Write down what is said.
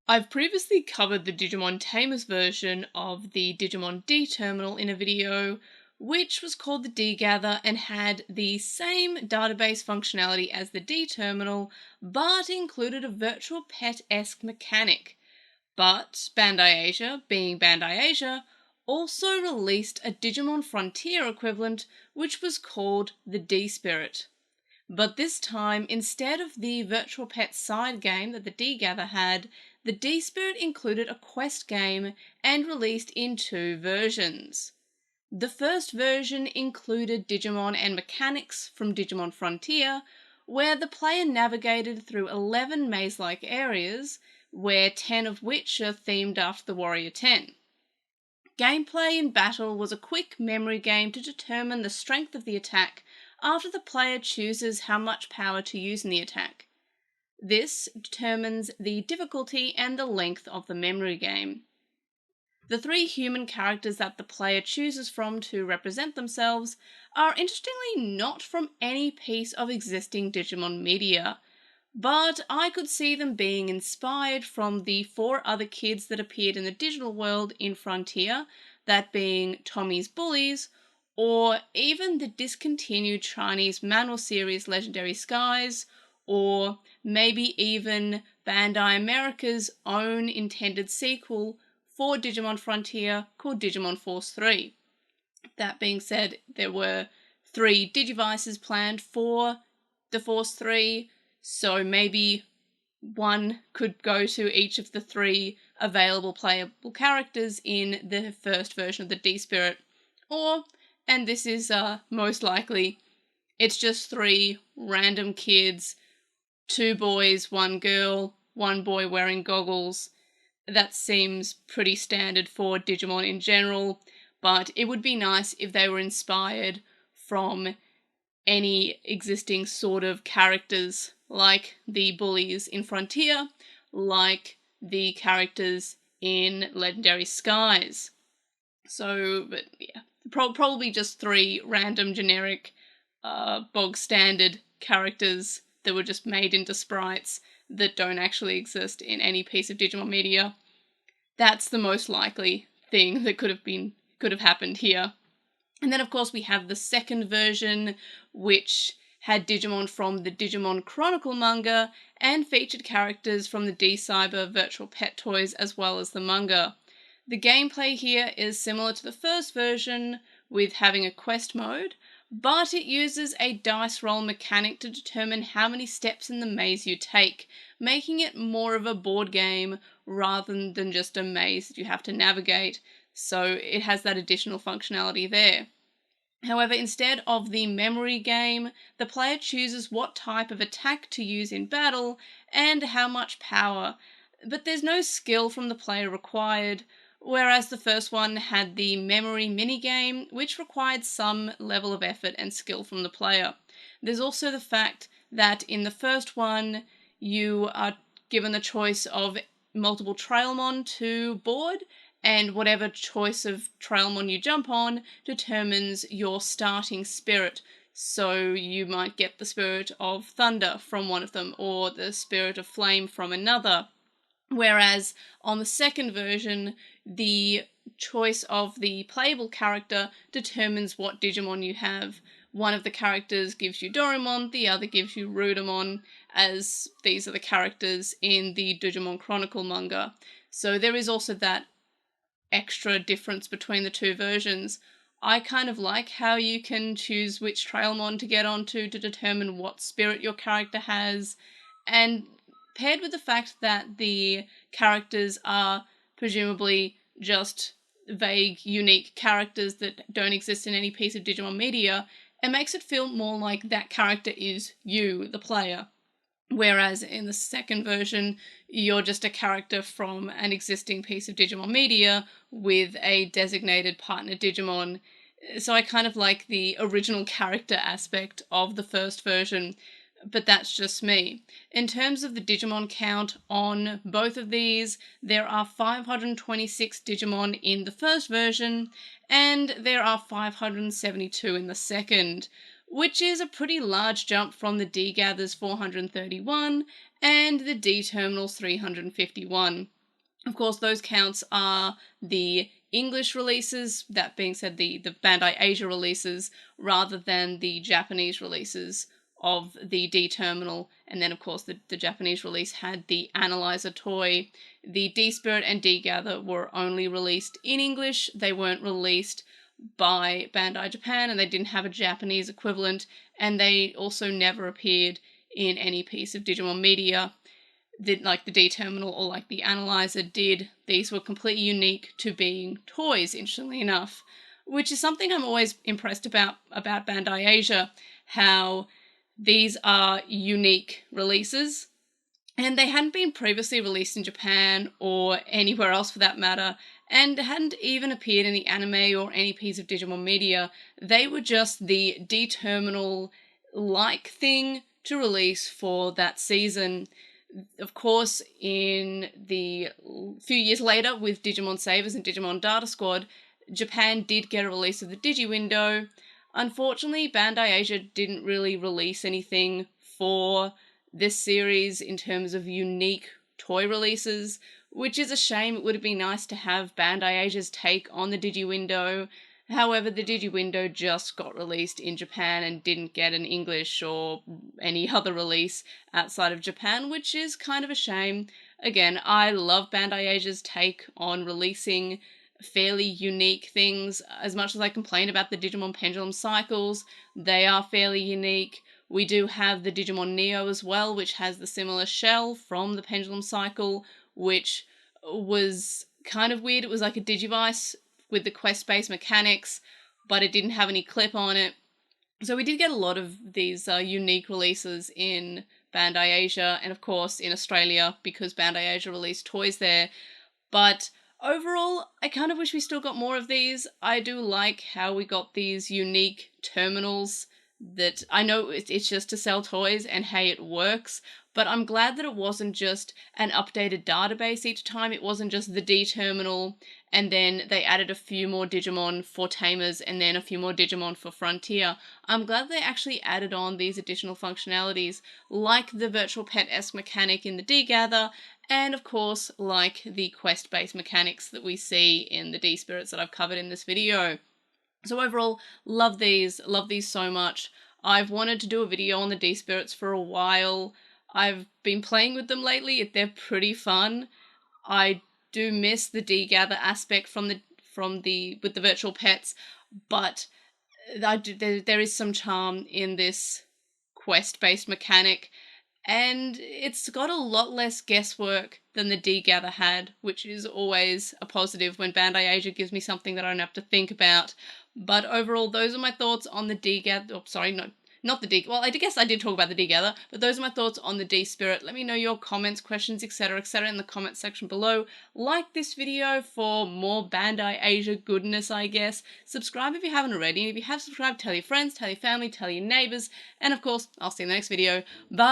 I've previously covered the Digimon Tamers version of the Digimon D terminal in a video, which was called the D-Gather and had the same database functionality as the D terminal, but included a virtual pet-esque mechanic. But Bandai Asia, being Bandai Asia, also released a Digimon Frontier equivalent, which was called the D-Spirit. But this time, instead of the virtual pet side game that the D-Gather had, the D-Spirit included a quest game and released in two versions. The first version included Digimon and mechanics from Digimon Frontier, where the player navigated through 11 maze-like areas, where 10 of which are themed after the Warrior 10. Gameplay in battle was a quick memory game to determine the strength of the attack after the player chooses how much power to use in the attack. This determines the difficulty and the length of the memory game. The three human characters that the player chooses from to represent themselves are interestingly not from any piece of existing Digimon media, but I could see them being inspired from the 4 other kids that appeared in the digital world in Frontier, that being Tommy's Bullies, or even the discontinued Chinese manual series Legendary Skies, or maybe even Bandai America's own intended sequel for Digimon Frontier called Digimon Force 3. That being said, there were 3 Digivices planned for the Force 3, so maybe one could go to each of the 3 available playable characters in the first version of the D-Spirit, or, and this is most likely, it's just 3 random kids, 2 boys, 1 girl, 1 boy wearing goggles. That seems pretty standard for Digimon in general, but it would be nice if they were inspired from any existing sort of characters, like the bullies in Frontier, like the characters in Legendary Skies. So, but yeah, probably just 3 random generic bog standard characters that were just made into sprites that don't actually exist in any piece of Digimon media. That's the most likely thing that could have happened here. And then of course we have the second version, which had Digimon from the Digimon Chronicle manga and featured characters from the D-Cyber virtual pet toys as well as the manga. The gameplay here is similar to the first version, with having a quest mode, but it uses a dice roll mechanic to determine how many steps in the maze you take, making it more of a board game rather than just a maze that you have to navigate, so it has that additional functionality there. However, instead of the memory game, the player chooses what type of attack to use in battle and how much power, but there's no skill from the player required, whereas the first one had the memory minigame, which required some level of effort and skill from the player. There's also the fact that in the first one, you are given the choice of multiple Trailmon to board, and whatever choice of Trailmon you jump on determines your starting spirit. So you might get the Spirit of Thunder from one of them, or the Spirit of Flame from another. Whereas on the second version, the choice of the playable character determines what Digimon you have. One of the characters gives you Doraemon, the other gives you Rudamon, as these are the characters in the Digimon Chronicle manga. So there is also that extra difference between the 2 versions. I kind of like how you can choose which Trailmon to get onto to determine what spirit your character has, and paired with the fact that the characters are presumably just vague, unique characters that don't exist in any piece of Digimon media, it makes it feel more like that character is you, the player. Whereas in the second version, you're just a character from an existing piece of Digimon media with a designated partner Digimon. So I kind of like the original character aspect of the first version, but that's just me. In terms of the Digimon count on both of these, there are 526 Digimon in the first version, and there are 572 in the second, which is a pretty large jump from the D-Gather's 431 and the D-Terminal's 351. Of course, those counts are the English releases, that being said, the Bandai Asia releases, rather than the Japanese releases of the D-Terminal. And then, of course, the Japanese release had the Analyzer toy. The D-Spirit and D-Gather were only released in English. They weren't released by Bandai Japan, and they didn't have a Japanese equivalent, and they also never appeared in any piece of Digimon media like the D-Terminal or like the Analyzer did. These were completely unique to being toys, interestingly enough, which is something I'm always impressed about Bandai Asia, how these are unique releases, and they hadn't been previously released in Japan or anywhere else for that matter, and hadn't even appeared in the anime or any piece of Digimon media. They were just the D-Terminal-like thing to release for that season. Of course, in the few years later with Digimon Savers and Digimon Data Squad, Japan did get a release of the Digiwindow. Unfortunately, Bandai Asia didn't really release anything for this series in terms of unique toy releases, which is a shame. It would have been nice to have Bandai Asia's take on the Digiwindow. However, the Digiwindow just got released in Japan and didn't get an English or any other release outside of Japan, which is kind of a shame. Again, I love Bandai Asia's take on releasing fairly unique things. As much as I complain about the Digimon Pendulum Cycles, they are fairly unique. We do have the Digimon Neo as well, which has the similar shell from the Pendulum Cycle, which was kind of weird. It was like a Digivice with the quest-based mechanics, but it didn't have any clip on it. So we did get a lot of these unique releases in Bandai Asia, and of course in Australia, because Bandai Asia released toys there. But overall, I kind of wish we still got more of these. I do like how we got these unique terminals that I know it's just to sell toys, and hey, it works, but I'm glad that it wasn't just an updated database each time. It wasn't just the D-Terminal, and then they added a few more Digimon for Tamers, and then a few more Digimon for Frontier. I'm glad they actually added on these additional functionalities, like the virtual pet-esque mechanic in the D-Gather, and of course, like the quest-based mechanics that we see in the D-Spirits that I've covered in this video. So overall, love these so much. I've wanted to do a video on the D-Spirits for a while. I've been playing with them lately. They're pretty fun. I do miss the D-Gather aspect with the virtual pets, but there is some charm in this quest-based mechanic, and it's got a lot less guesswork than the D-Gather had, which is always a positive when Bandai Asia gives me something that I don't have to think about. But overall, those are my thoughts on the D-Gather. Oh, sorry, no, not the D. Well, I guess I did talk about the D-Gather, but those are my thoughts on the D-Spirit. Let me know your comments, questions, etc., in the comment section below. Like this video for more Bandai Asia goodness, I guess. Subscribe if you haven't already, and if you have subscribed, tell your friends, tell your family, tell your neighbors, and of course, I'll see you in the next video. Bye!